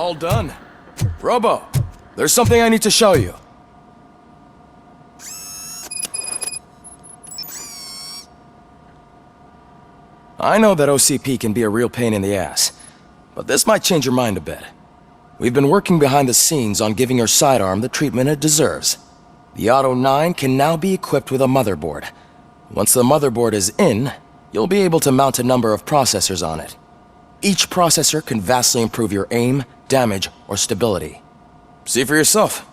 All done. Robo, there's something I need to show you. I know that OCP can be a real pain in the ass, but this might change your mind a bit. We've been working behind the scenes on giving your sidearm the treatment it deserves. The Auto 9 can now be equipped with a motherboard. Once the motherboard is in, you'll be able to mount a number of processors on it. Each processor can vastly improve your aim, damage, or stability. See for yourself.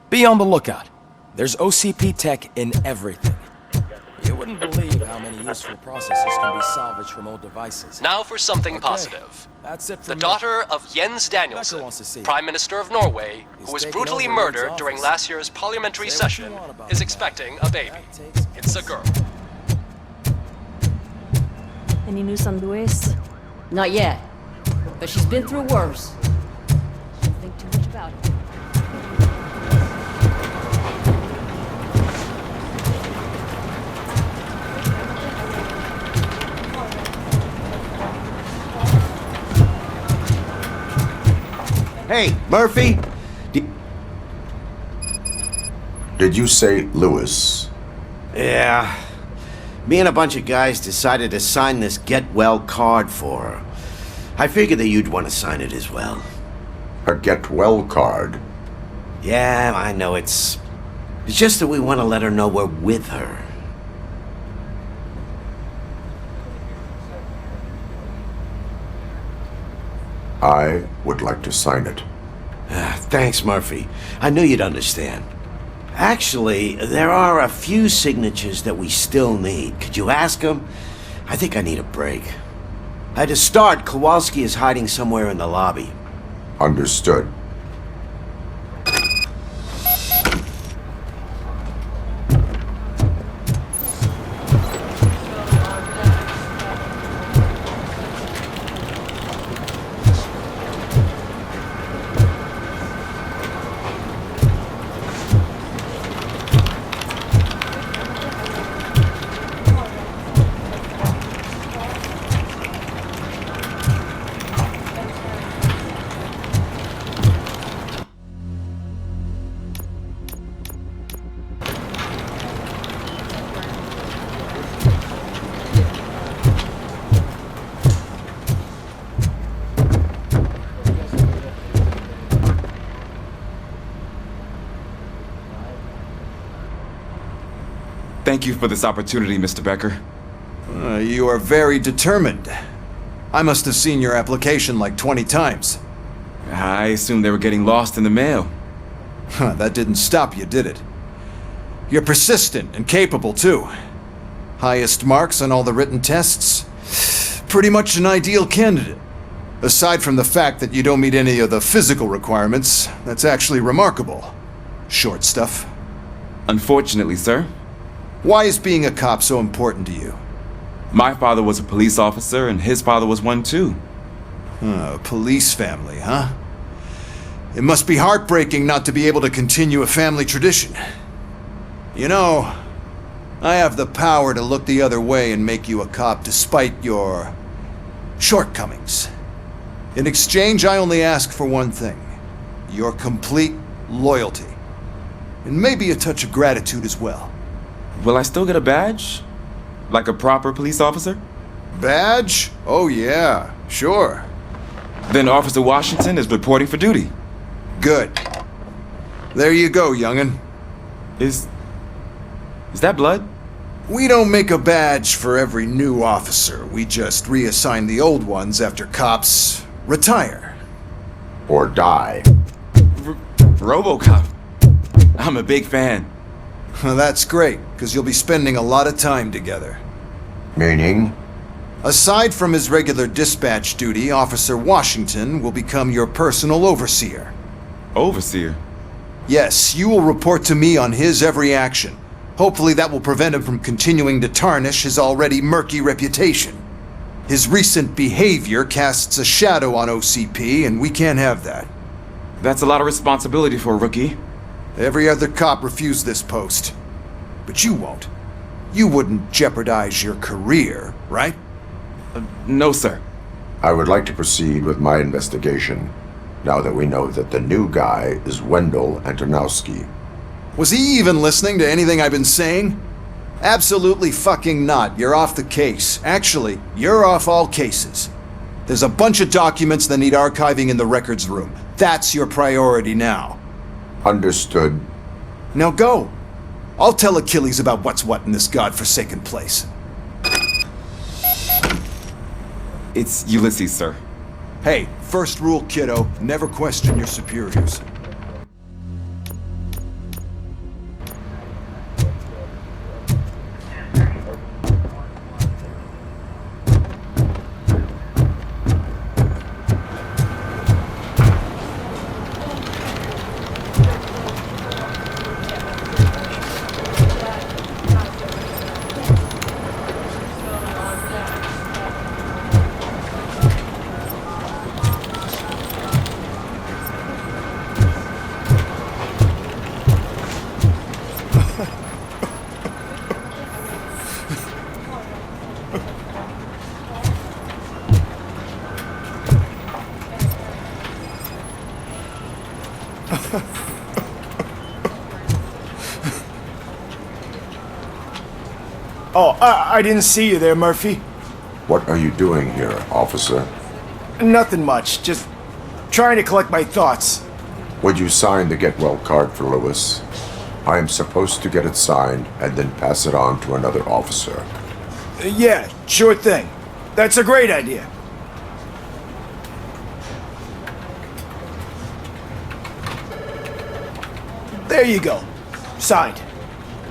Be on the lookout. There's OCP tech in everything. You wouldn't believe how many useful processes can be salvaged from old devices. Now for something positive. That's it for The me. daughter of Jens Danielsen, Prime Minister of Norway, who was brutally murdered during last year's parliamentary session, is expecting a baby. It's a girl. Any news on Luis? Not yet, but she's been through worse. Don't think too much about it. Hey, Murphy! Did you say Lewis? Yeah. Me and a bunch of guys decided to sign this get well card for her. I figured that you'd want to sign it as well. A get well card? Yeah, I know it's just that we want to let her know we're with her. I would like to sign it. Thanks, Murphy. I knew you'd understand. Actually, there are a few signatures that we still need. Could you ask them? I think I need a break. To start, Kowalski is hiding somewhere in the lobby. Understood. Thank you for this opportunity, Mr. Becker. You are very determined. I must have seen your application like 20 times. I assumed they were getting lost in the mail. That didn't stop you, did it? You're persistent and capable, too. Highest marks on all the written tests. Pretty much an ideal candidate. Aside from the fact that you don't meet any of the physical requirements, that's actually remarkable. Short stuff. Unfortunately, sir. Why is being a cop so important to you? My father was a police officer, and his father was one too. A police family, huh? It must be heartbreaking not to be able to continue a family tradition. You know, I have the power to look the other way and make you a cop despite your shortcomings. In exchange, I only ask for one thing. Your complete loyalty. And maybe a touch of gratitude as well. Will I still get a badge? Like a proper police officer? Badge? Oh yeah, sure. Then Officer Washington is reporting for duty. Good. There you go, young'un. Is that blood? We don't make a badge for every new officer. We just reassign the old ones after cops retire. Or die. RoboCop. I'm a big fan. That's great, because you'll be spending a lot of time together. Meaning? Aside from his regular dispatch duty, Officer Washington will become your personal overseer. Overseer? Yes, you will report to me on his every action. Hopefully that will prevent him from continuing to tarnish his already murky reputation. His recent behavior casts a shadow on OCP, and we can't have that. That's a lot of responsibility for a rookie. Every other cop refused this post. But you won't. You wouldn't jeopardize your career, right? No, sir. I would like to proceed with my investigation, now that we know that the new guy is Wendell Antonowski. Was he even listening to anything I've been saying? Absolutely fucking not. You're off the case. Actually, you're off all cases. There's a bunch of documents that need archiving in the records room. That's your priority now. Understood. Now go. I'll tell Achilles about what's what in this godforsaken place. It's Ulysses, sir. Hey, first rule, kiddo, never question your superiors. I didn't see you there, Murphy. What are you doing here, officer? Nothing much, just trying to collect my thoughts. Would you sign the get well card for Lewis? I am supposed to get it signed and then pass it on to another officer. Yeah, sure thing. That's a great idea. There you go. Signed.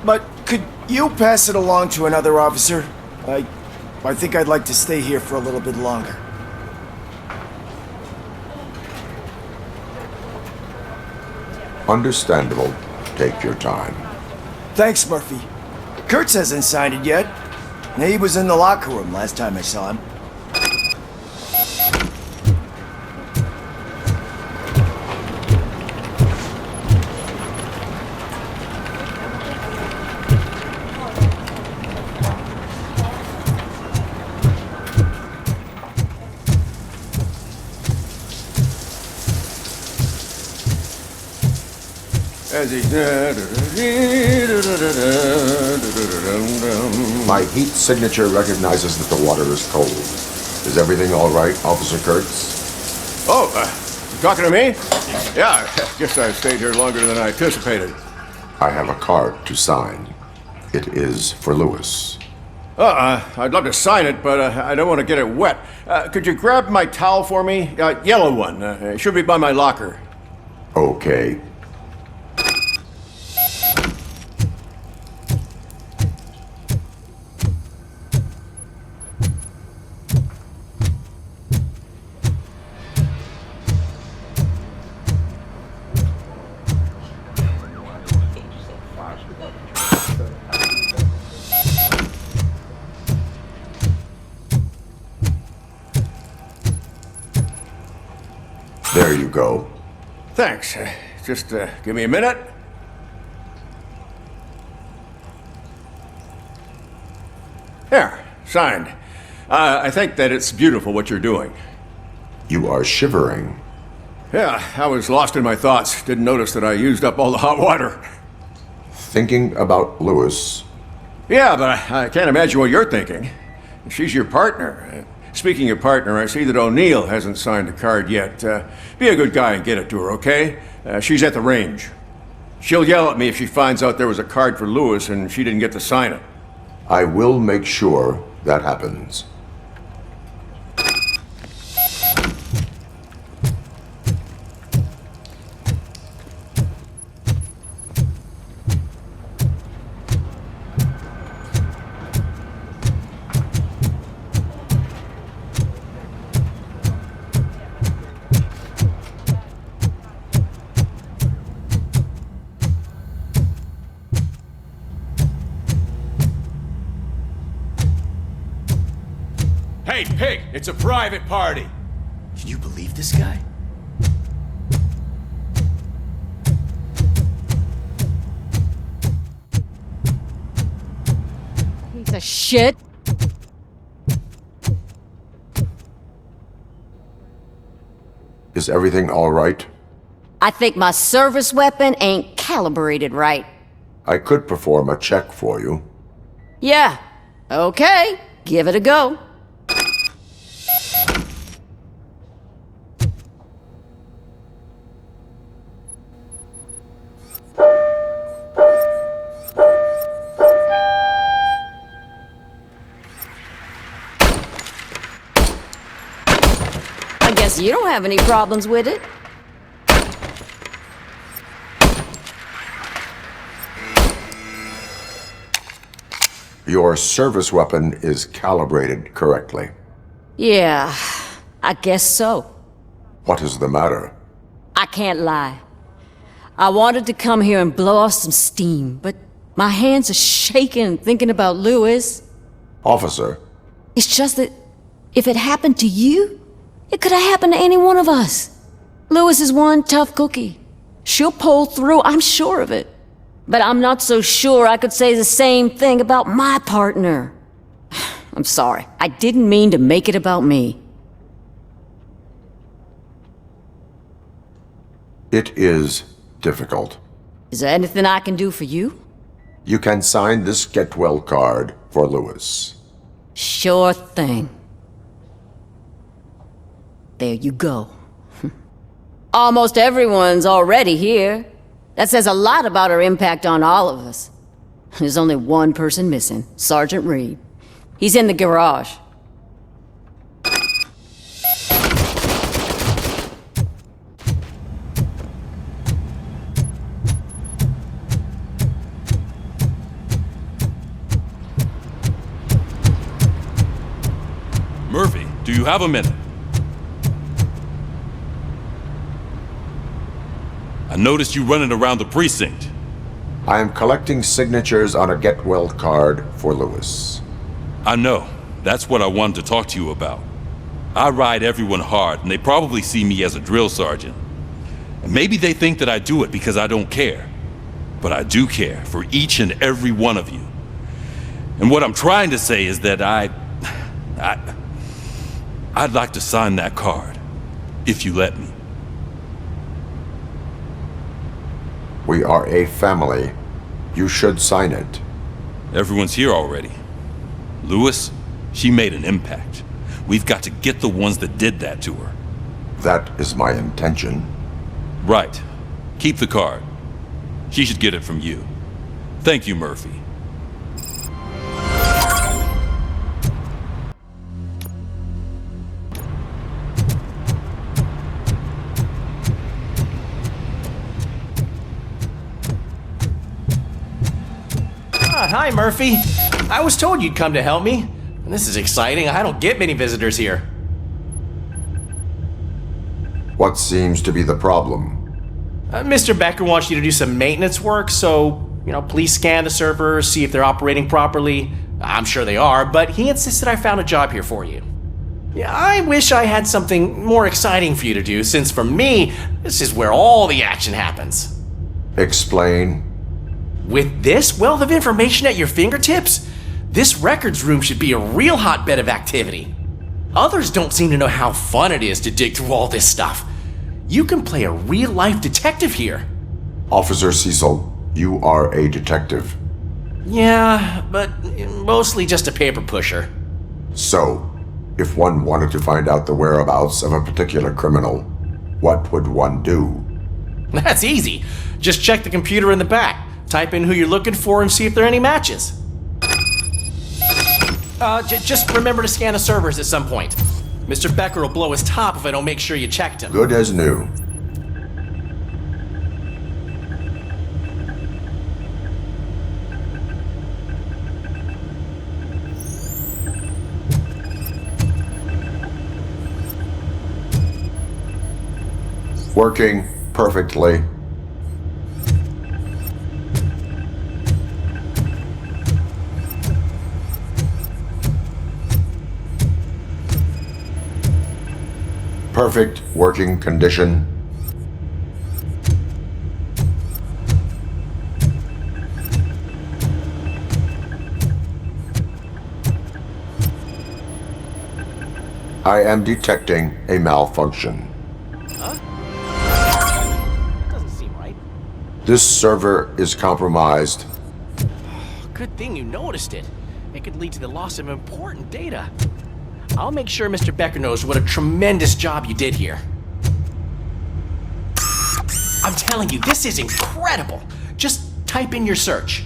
But could you pass it along to another officer? I think I'd like to stay here for a little bit longer. Understandable. Take your time. Thanks, Murphy. Kurtz hasn't signed it yet. He was in the locker room last time I saw him. My heat signature recognizes that the water is cold. Is everything all right, Officer Kurtz? Oh, you talking to me? Yeah, guess I stayed here longer than I anticipated. I have a card to sign. It is for Lewis. I'd love to sign it, but I don't want to get it wet. Could you grab my towel for me? Yellow one. It should be by my locker. Okay. There you go. Thanks. Just give me a minute. There, signed. I think that it's beautiful what you're doing. You are shivering. Yeah, I was lost in my thoughts. Didn't notice that I used up all the hot water. Thinking about Lewis. Yeah, but I can't imagine what you're thinking. She's your partner. Speaking of partner, I see that O'Neill hasn't signed the card yet. Be a good guy and get it to her, okay? She's at the range. She'll yell at me if she finds out there was a card for Lewis and she didn't get to sign it. I will make sure that happens. Hey, pig! It's a private party! Can you believe this guy? Piece of shit. Is everything all right? I think my service weapon ain't calibrated right. I could perform a check for you. Yeah. Okay. Give it a go. I guess you don't have any problems with it. Your service weapon is calibrated correctly. Yeah, I guess so. What is the matter? I can't lie. I wanted to come here and blow off some steam, but my hands are shaking thinking about Lewis. Officer, It's just that if it happened to you, it could have happened to any one of us. Lewis is one tough cookie. She'll pull through, I'm sure of it. But I'm not so sure I could say the same thing about my partner. I'm sorry. I didn't mean to make it about me. it is difficult. Is there anything I can do for you? You can sign this get well card for Lewis. Sure thing. There you go. Almost everyone's already here. That says a lot about her impact on all of us. There's only one person missing, Sergeant Reed. He's in the garage. Murphy, do you have a minute? I noticed you running around the precinct. I am collecting signatures on a get-well card for Lewis. I know. That's what I wanted to talk to you about. I ride everyone hard, and they probably see me as a drill sergeant. And maybe they think that I do it because I don't care. But I do care for each and every one of you. And what I'm trying to say is that I'd like to sign that card, if you let me. We are a family. You should sign it. Everyone's here already. Lewis, she made an impact. We've got to get the ones that did that to her. That is my intention. Right. Keep the card. She should get it from you. Thank you, Murphy. Hi, Murphy. I was told you'd come to help me. And this is exciting. I don't get many visitors here. What seems to be the problem? Mr. Becker wants you to do some maintenance work, so, please scan the servers, see if they're operating properly. I'm sure they are, but he insisted I found a job here for you. Yeah, I wish I had something more exciting for you to do, since for me, this is where all the action happens. Explain. With this wealth of information at your fingertips, this records room should be a real hotbed of activity. Others don't seem to know how fun it is to dig through all this stuff. You can play a real-life detective here. Officer Cecil, you are a detective. Yeah, but mostly just a paper pusher. So, if one wanted to find out the whereabouts of a particular criminal, what would one do? That's easy. Just check the computer in the back. Type in who you're looking for and see if there are any matches. Just remember to scan the servers at some point. Mr. Becker will blow his top if I don't make sure you checked him. Good as new. Working perfectly. Perfect working condition. I am detecting a malfunction. Huh? Doesn't seem right. This server is compromised. Good thing you noticed it. It could lead to the loss of important data. I'll make sure Mr. Becker knows what a tremendous job you did here. I'm telling you, this is incredible. Just type in your search.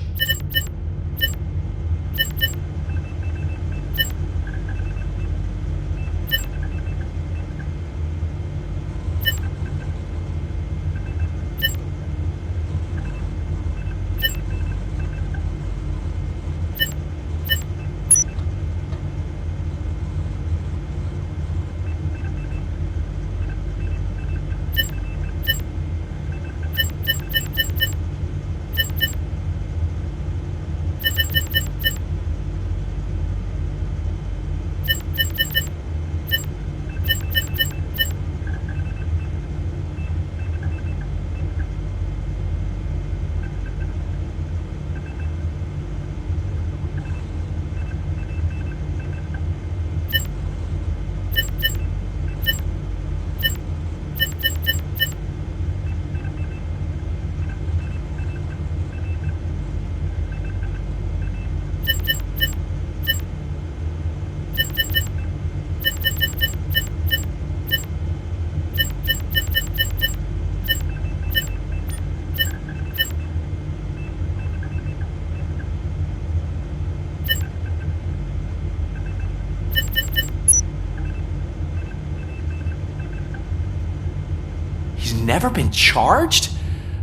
never been charged?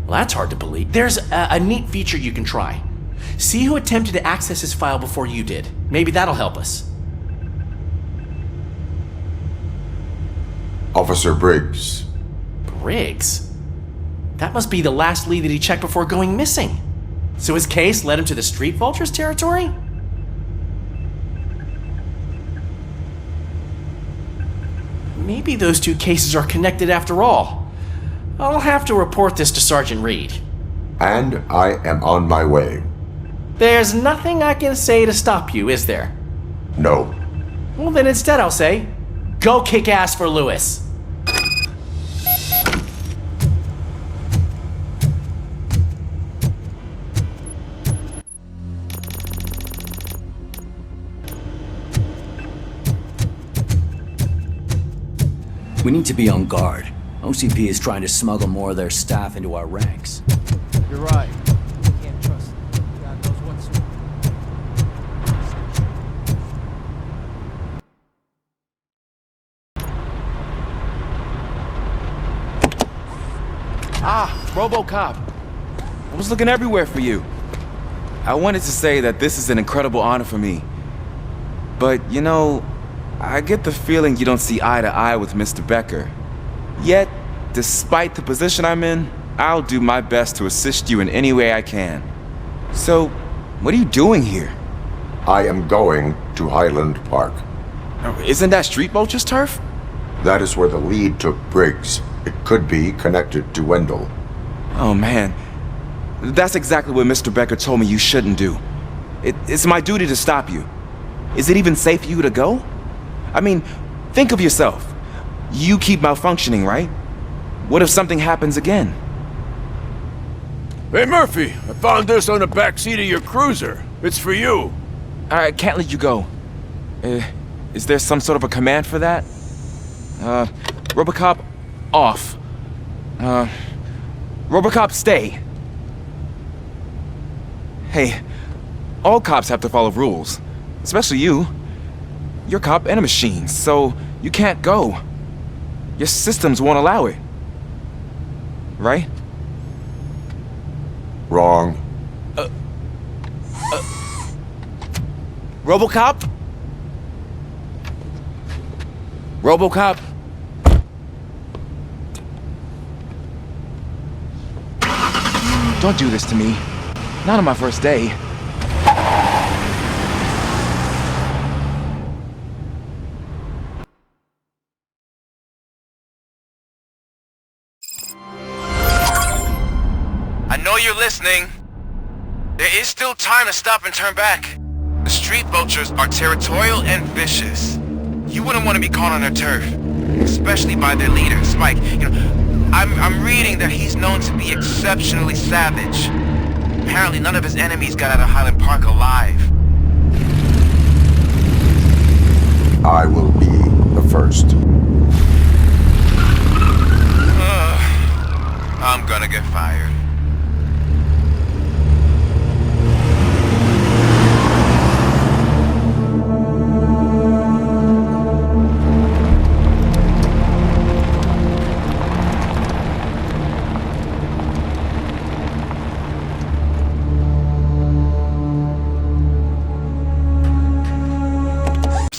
Well, that's hard to believe. There's a neat feature you can try. See who attempted to access his file before you did. Maybe that'll help us. Officer Briggs. Briggs? That must be the last lead that he checked before going missing. So his case led him to the Street Vultures territory? Maybe those two cases are connected after all. I'll have to report this to Sergeant Reed. And I am on my way. There's nothing I can say to stop you, is there? No. Well, then instead I'll say, go kick ass for Lewis. We need to be on guard. OCP is trying to smuggle more of their staff into our ranks. You're right. Can't trust them. God knows what's... RoboCop. I was looking everywhere for you. I wanted to say that this is an incredible honor for me. But, you know, I get the feeling you don't see eye to eye with Mr. Becker. Yet, despite the position I'm in, I'll do my best to assist you in any way I can. So, what are you doing here? I am going to Highland Park. Isn't that Street Vultures turf? That is where the lead took Briggs. It could be connected to Wendell. Oh man, that's exactly what Mr. Becker told me you shouldn't do. It's my duty to stop you. Is it even safe for you to go? I mean, think of yourself. You keep malfunctioning, right? What if something happens again? Hey, Murphy, I found this on the back seat of your cruiser. It's for you. I can't let you go. Is there some sort of a command for that? RoboCop, off. RoboCop, stay. Hey, all cops have to follow rules. Especially you. You're a cop and a machine, so you can't go. Your systems won't allow it. Right? Wrong. RoboCop? RoboCop? Don't do this to me. Not on my first day. I know you're listening. There is still time to stop and turn back. The Street Vultures are territorial and vicious. You wouldn't want to be caught on their turf, especially by their leader, Spike. You know, I'm reading that he's known to be exceptionally savage. Apparently none of his enemies got out of Highland Park alive. I will be the first. I'm gonna get fired.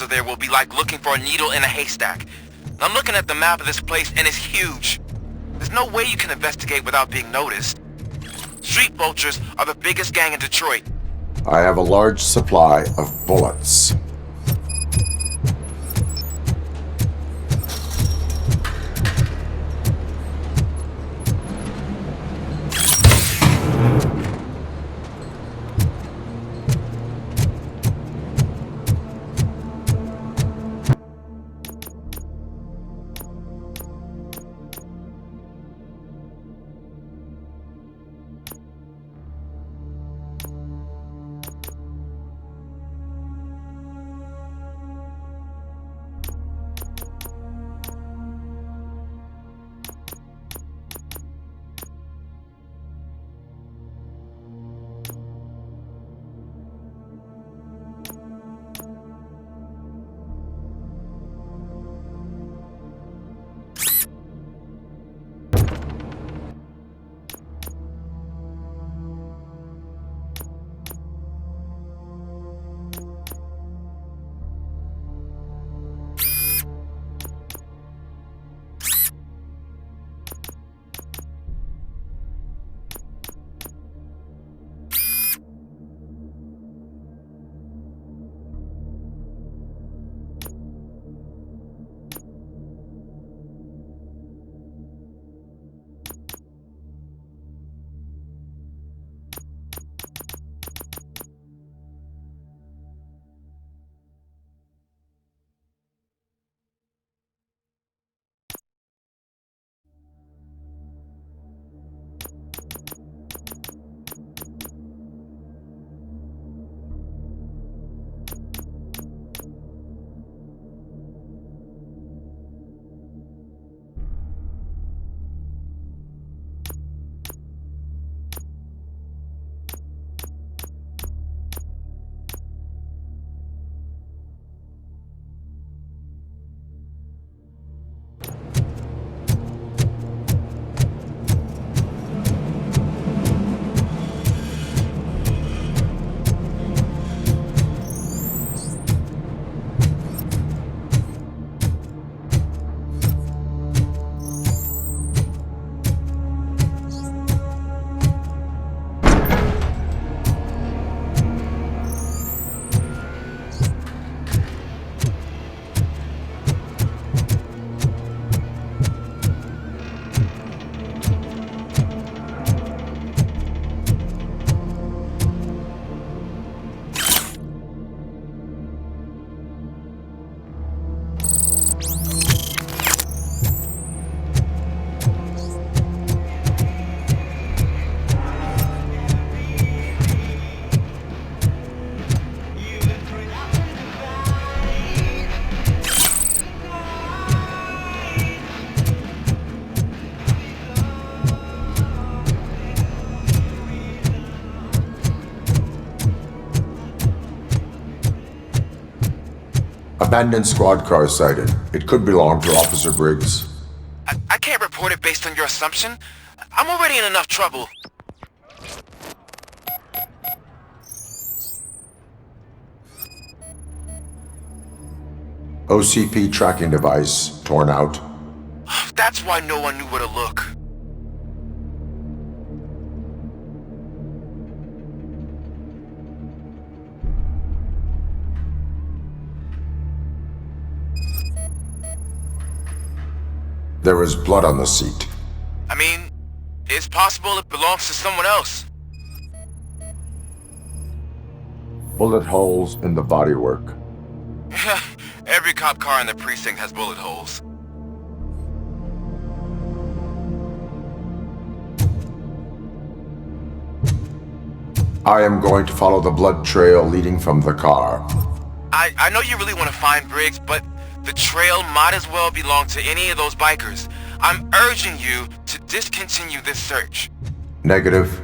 There will be like looking for a needle in a haystack. I'm looking at the map of this place and it's huge. There's no way you can investigate without being noticed. Street Vultures are the biggest gang in Detroit. I have a large supply of bullets. Abandoned squad car sighted. It could belong to Officer Briggs. I can't report it based on your assumption. I'm already in enough trouble. OCP tracking device torn out. That's why no one knew where to look. There is blood on the seat. I mean, it's possible it belongs to someone else. Bullet holes in the bodywork. Every cop car in the precinct has bullet holes. I am going to follow the blood trail leading from the car. I know you really want to find Briggs, but the trail might as well belong to any of those bikers. I'm urging you to discontinue this search. Negative.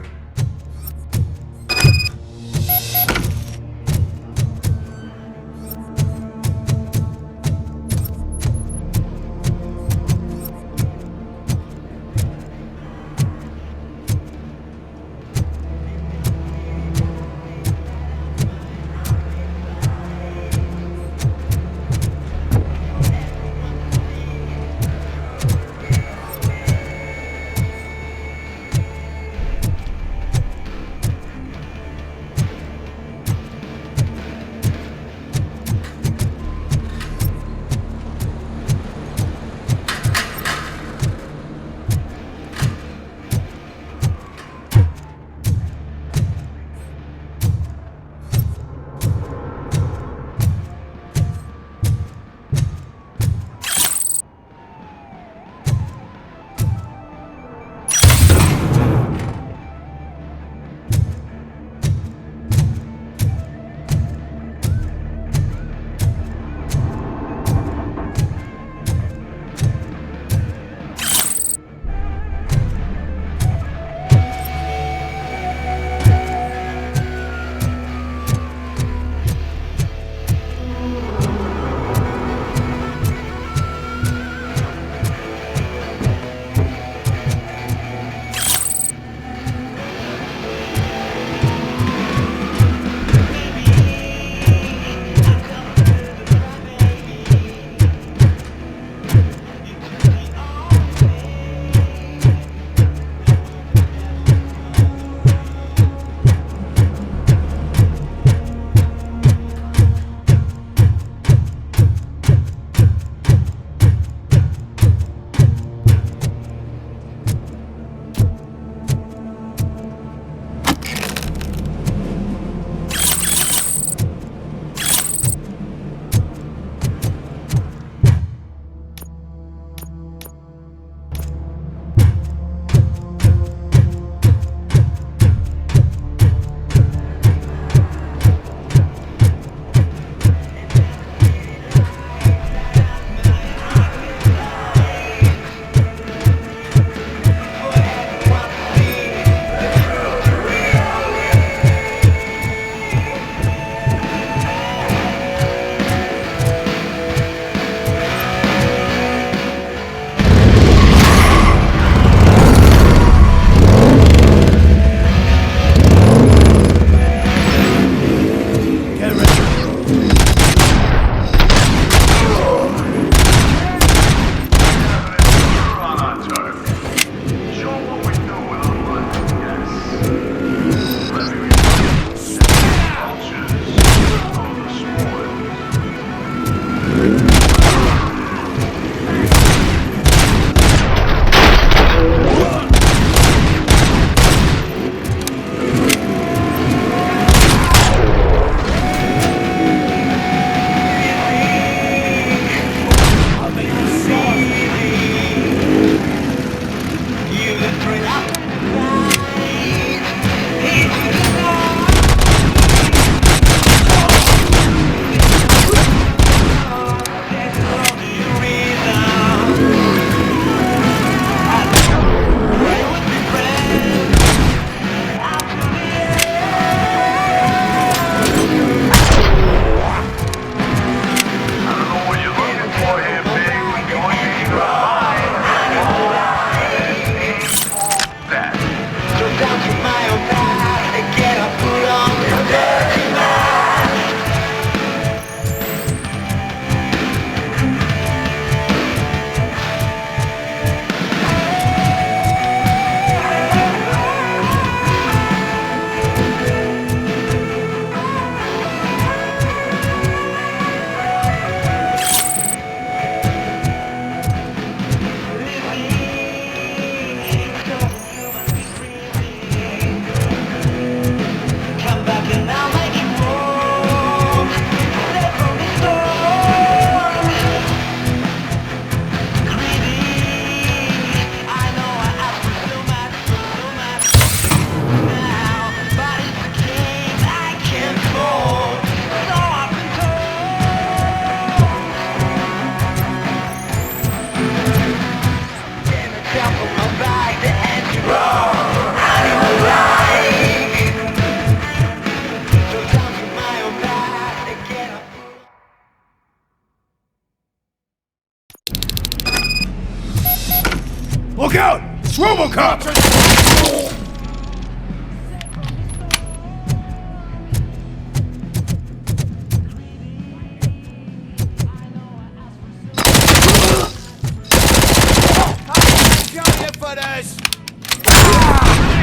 Look out! It's RoboCop!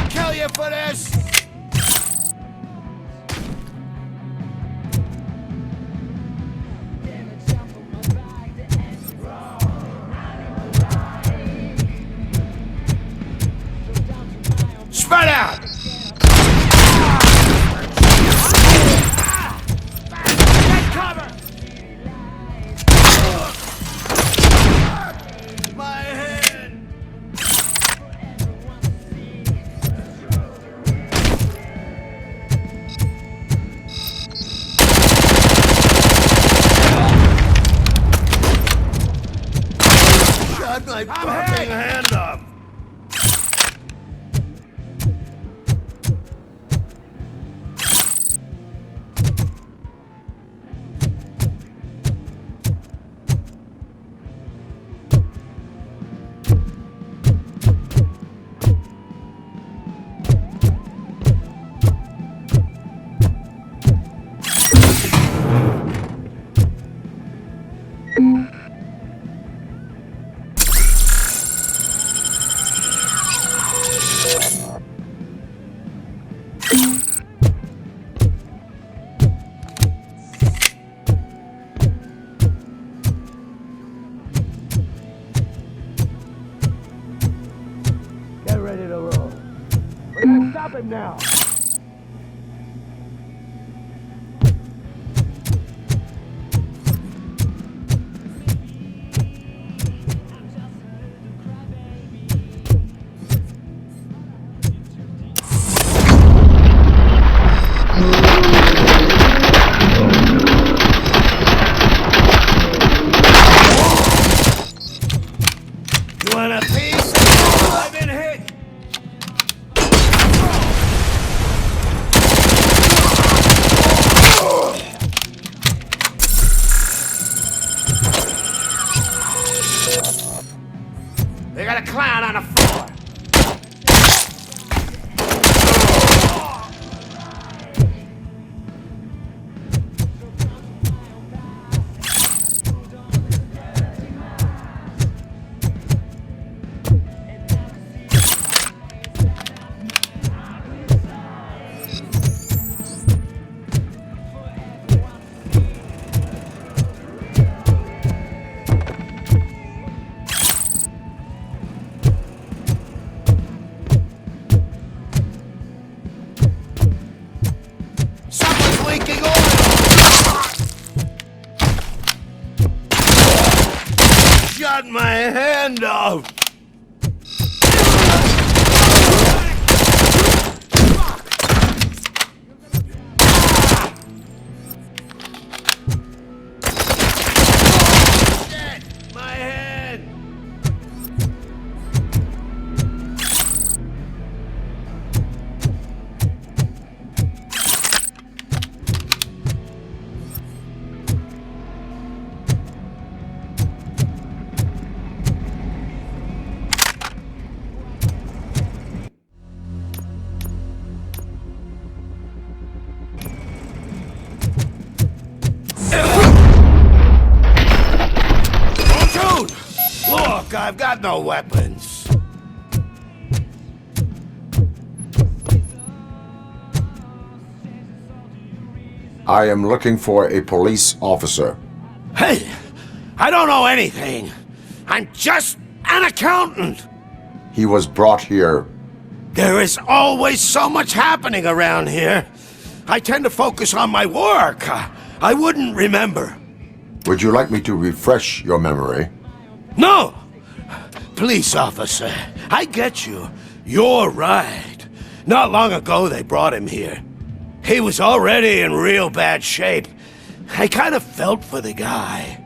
Kill you for this! Spread out! Get cover! My hand! Shut my fucking hand up! Get ready to roll. We're gonna stop him now. You want a piece? I've been hit. They got a clown on the floor. Someone's leaking oil! Shut my hand off! Shit! My hand! Oh, dude! Look, I've got no weapons. I am looking for a police officer. Hey, I don't know anything. I'm just an accountant. He was brought here. There is always so much happening around here. I tend to focus on my work. I wouldn't remember. Would you like me to refresh your memory? No! Police officer, I get you. You're right. Not long ago they brought him here. He was already in real bad shape. I kind of felt for the guy.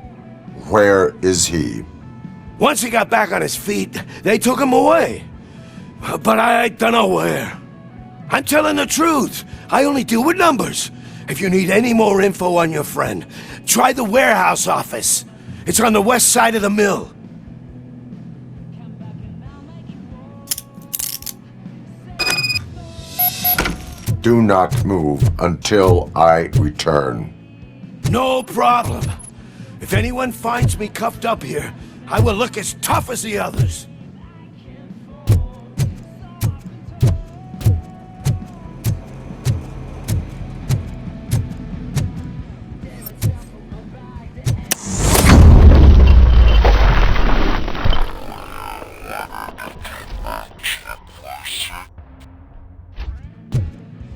Where is he? Once he got back on his feet, they took him away. But I don't know where. I'm telling the truth. I only deal with numbers. If you need any more info on your friend, try the warehouse office. It's on the west side of the mill. Do not move until I return. No problem. If anyone finds me cuffed up here, I will look as tough as the others.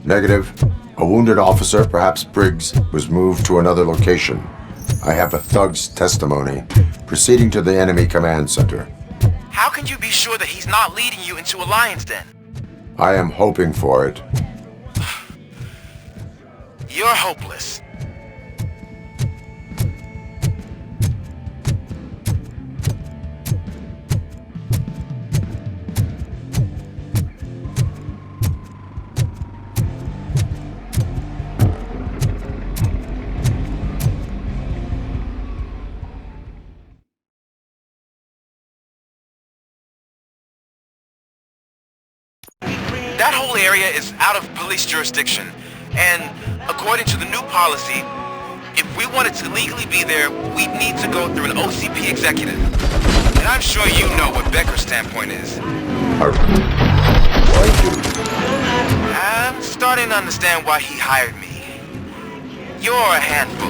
Negative. A wounded officer, perhaps Briggs, was moved to another location. I have a thug's testimony proceeding to the enemy command center. How can you be sure that he's not leading you into a lion's den? I am hoping for it. You're hopeless. That whole area is out of police jurisdiction, and according to the new policy, if we wanted to legally be there, we'd need to go through an OCP executive. And I'm sure you know what Becker's standpoint is. I'm starting to understand why he hired me. You're a handful.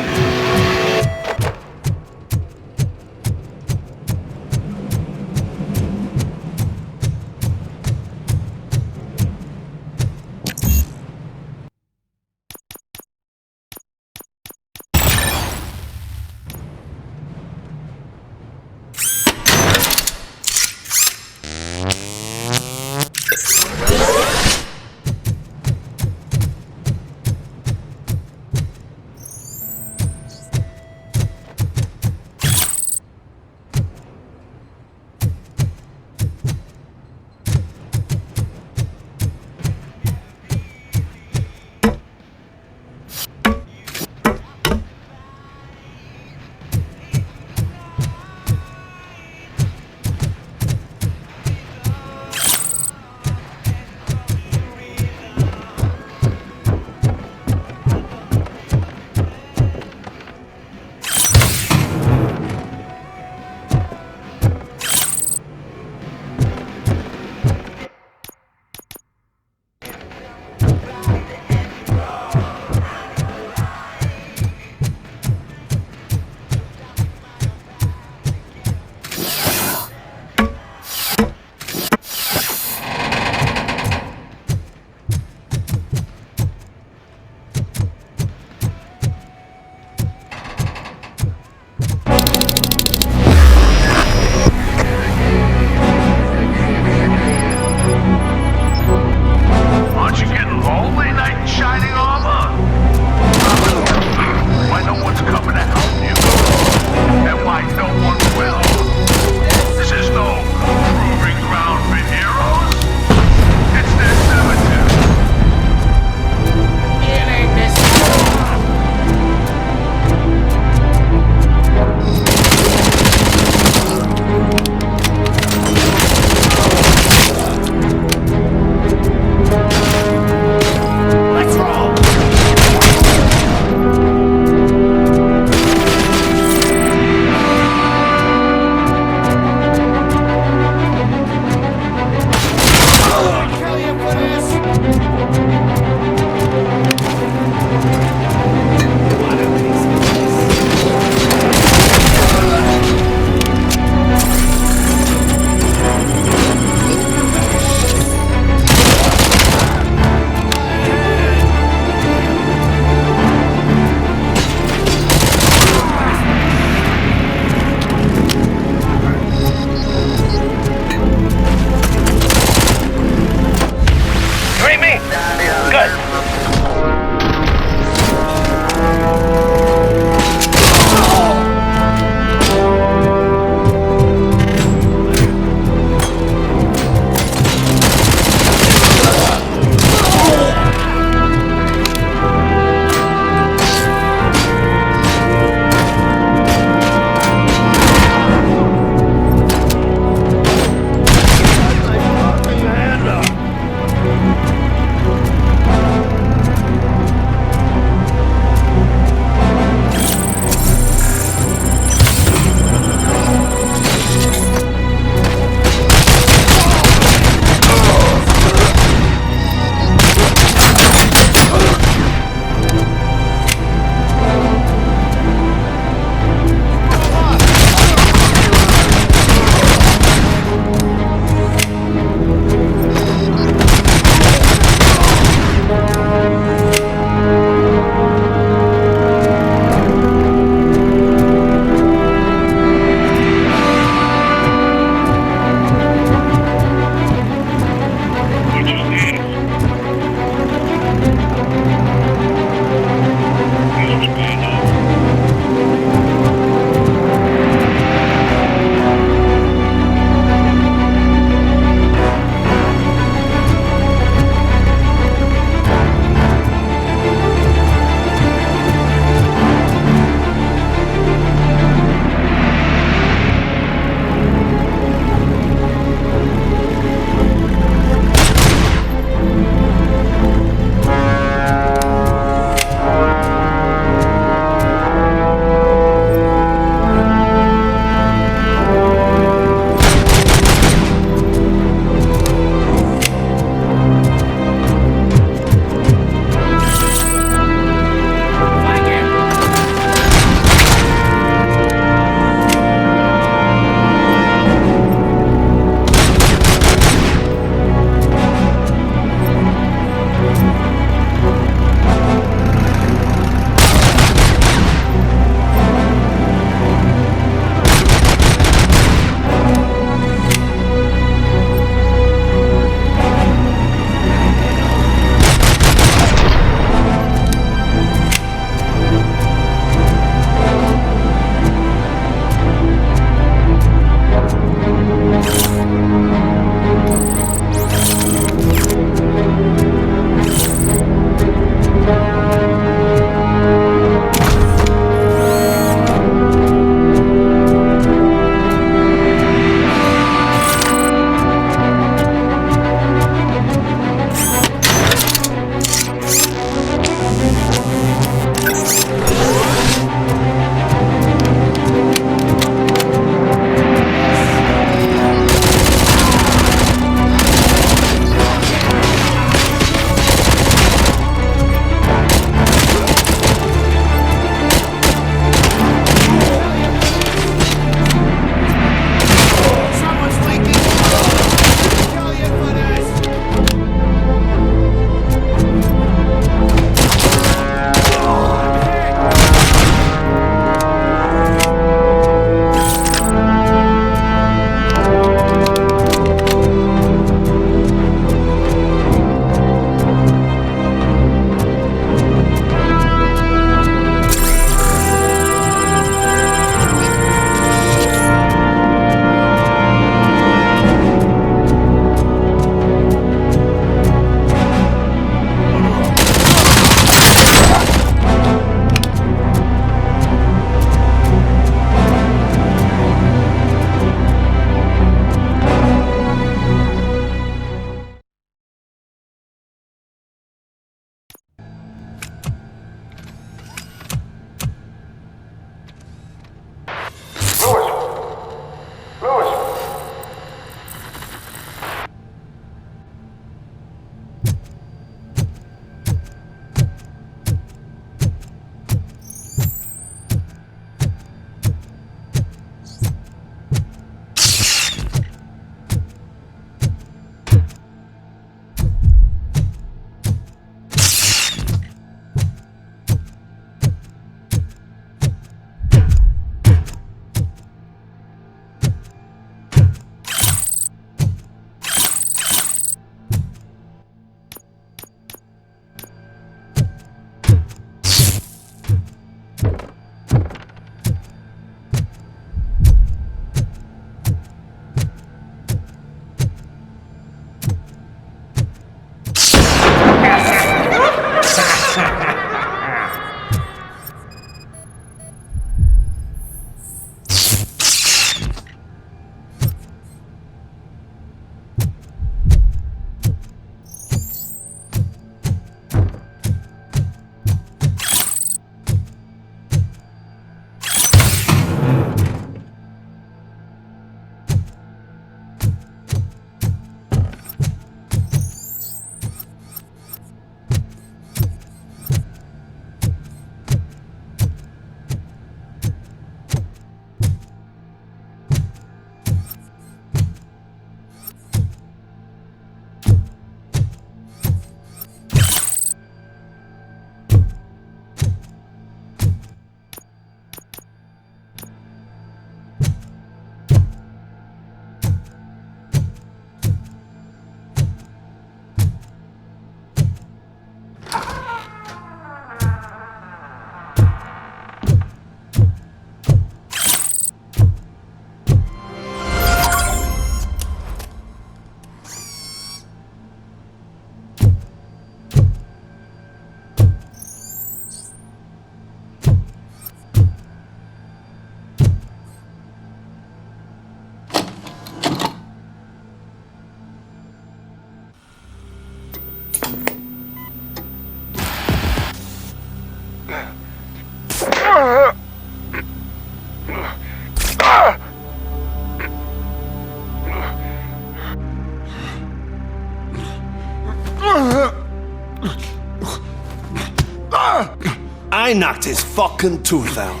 I knocked his fucking tooth out.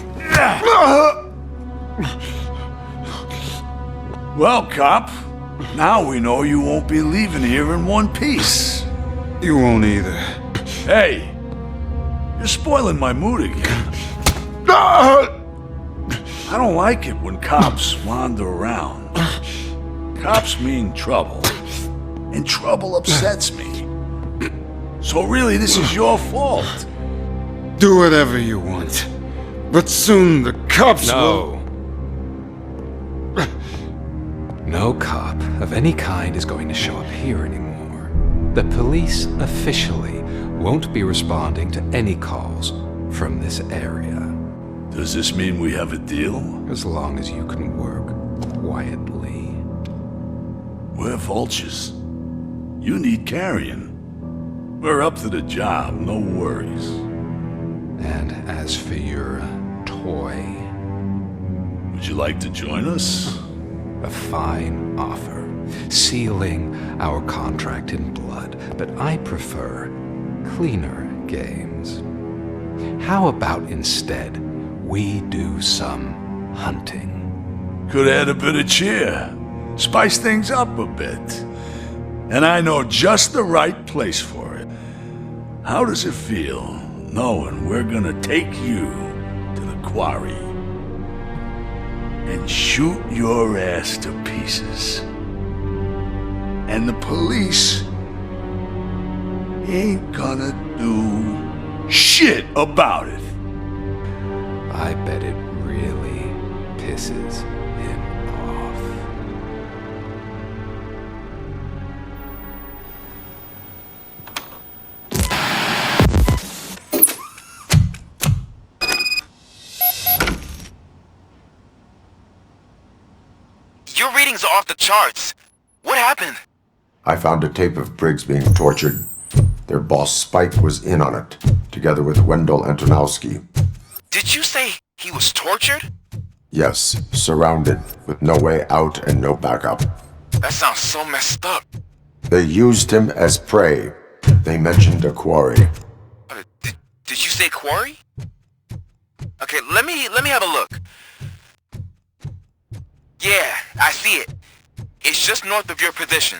Well, cop, now we know you won't be leaving here in one piece. You won't either. Hey, you're spoiling my mood again. I don't like it when cops wander around. Cops mean trouble, and trouble upsets me. So really, this is your fault. Do whatever you want, but soon the cops will... No cop of any kind is going to show up here anymore. The police officially won't be responding to any calls from this area. Does this mean we have a deal? As long as you can work quietly. We're vultures. You need carrying. We're up to the job, no worries. And as for your toy... Would you like to join us? A fine offer, sealing our contract in blood, but I prefer cleaner games. How about instead we do some hunting? Could add a bit of cheer, spice things up a bit. And I know just the right place for it. How does it feel knowing we're gonna take you to the quarry and shoot your ass to pieces? And the police ain't gonna do shit about it. I bet it really pisses him off. Your readings are off the charts. What happened? I found a tape of Briggs being tortured. Their boss Spike was in on it, together with Wendell Antonowski. Did you say he was tortured? Yes, surrounded, with no way out and no backup. That sounds so messed up. They used him as prey. They mentioned a quarry. Did you say quarry? Okay, let me have a look. Yeah, I see it. It's just north of your position.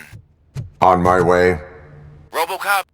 On my way. RoboCop,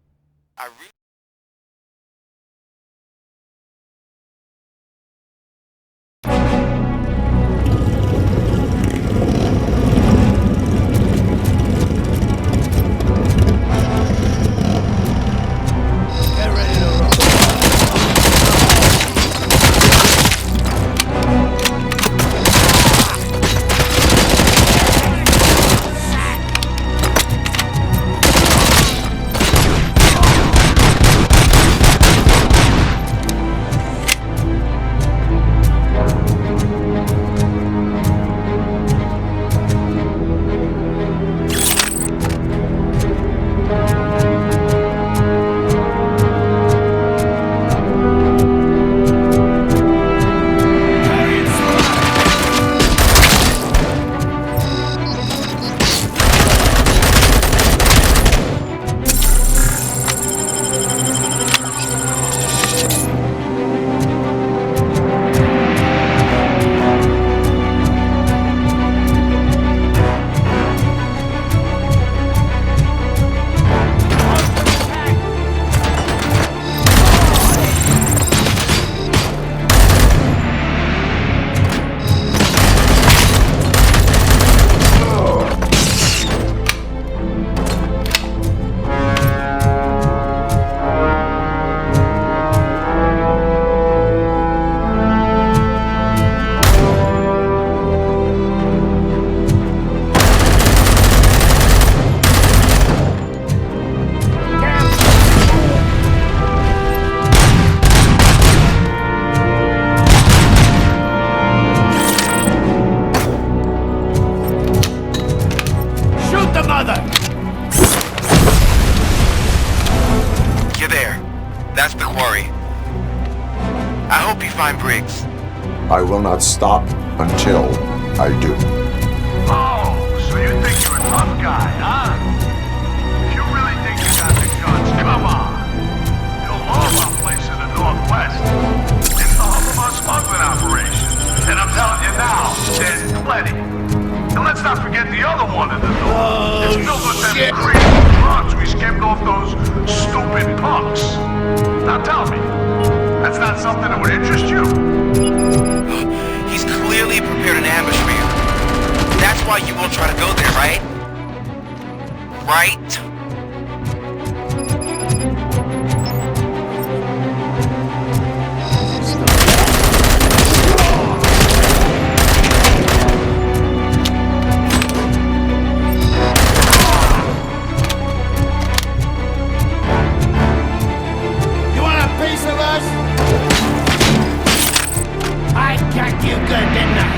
I will not stop until I do. Oh, so you think you're a tough guy, huh? If you really think you got the guns, come on. You'll all our place in the Northwest. It's the hub of our smuggling operations. And I'm telling you now, there's plenty. And let's not forget the other one in the north. It's filled with them crazy drugs we skimmed off those stupid punks. Now tell me, that's not something that would interest you? He's clearly prepared an ambush for you. That's why you won't try to go there, right? Right? You want a piece of us? I got you good, didn't I?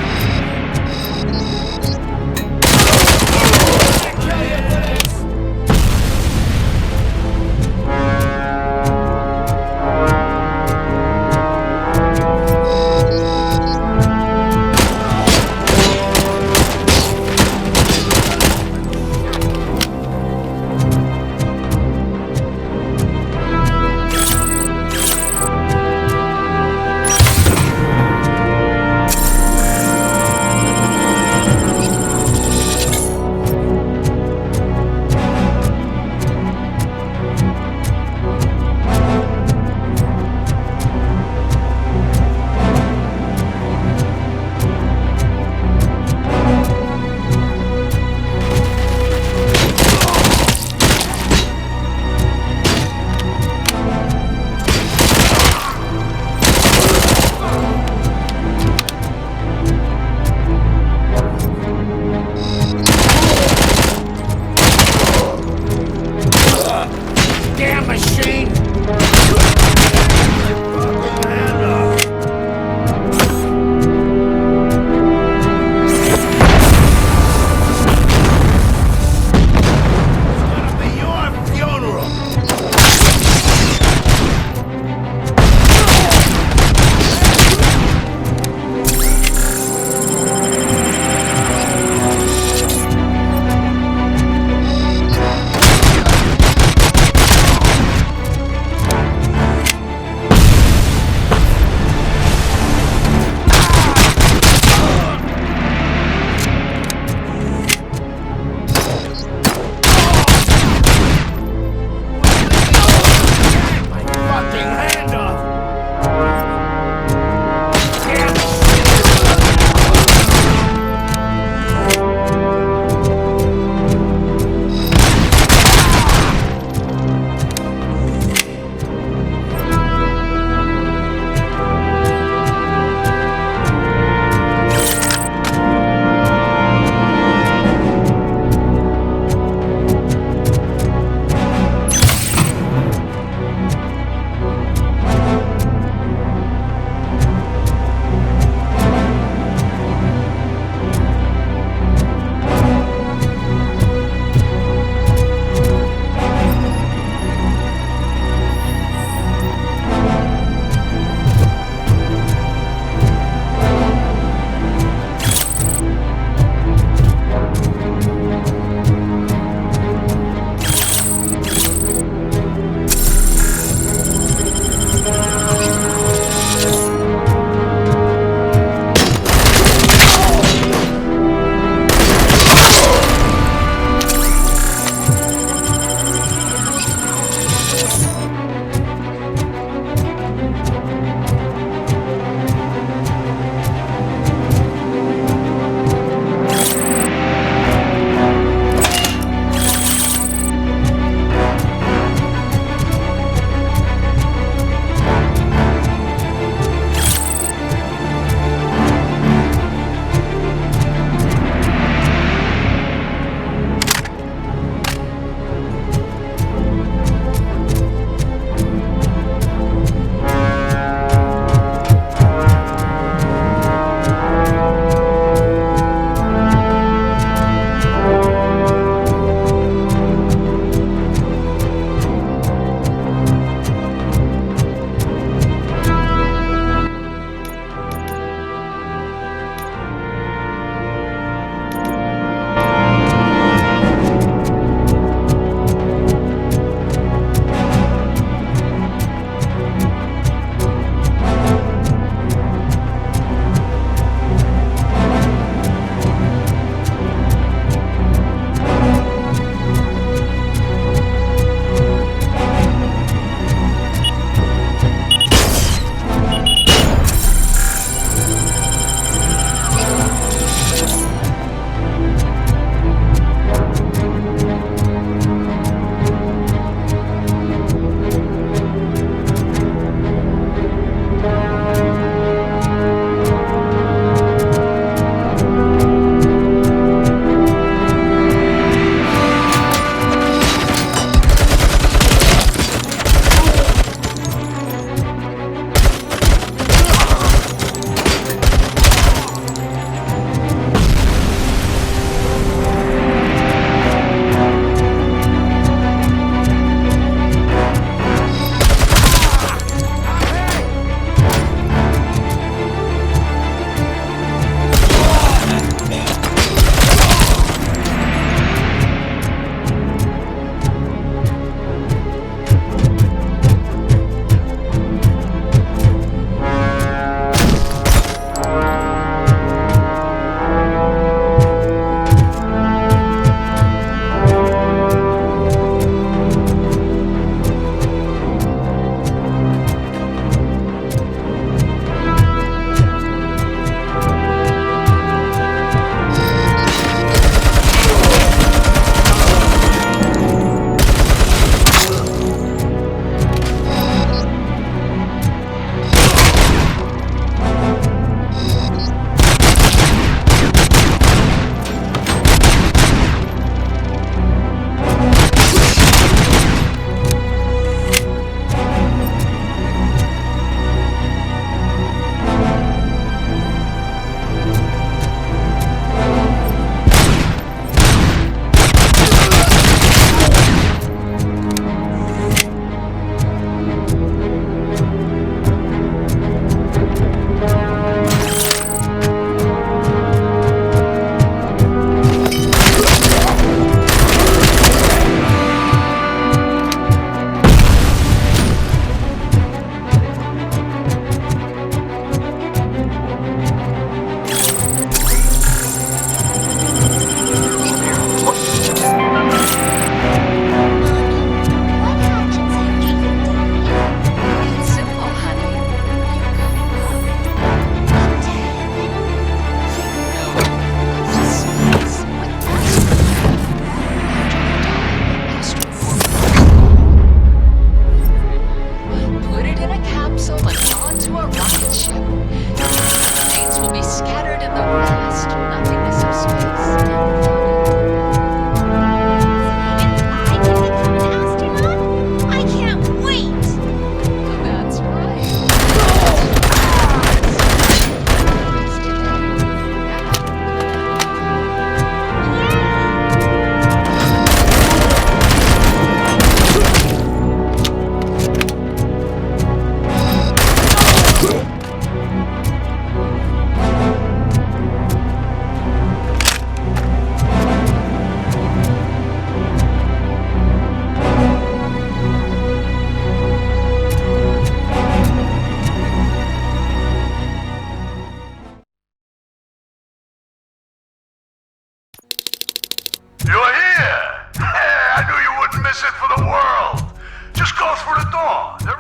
law. The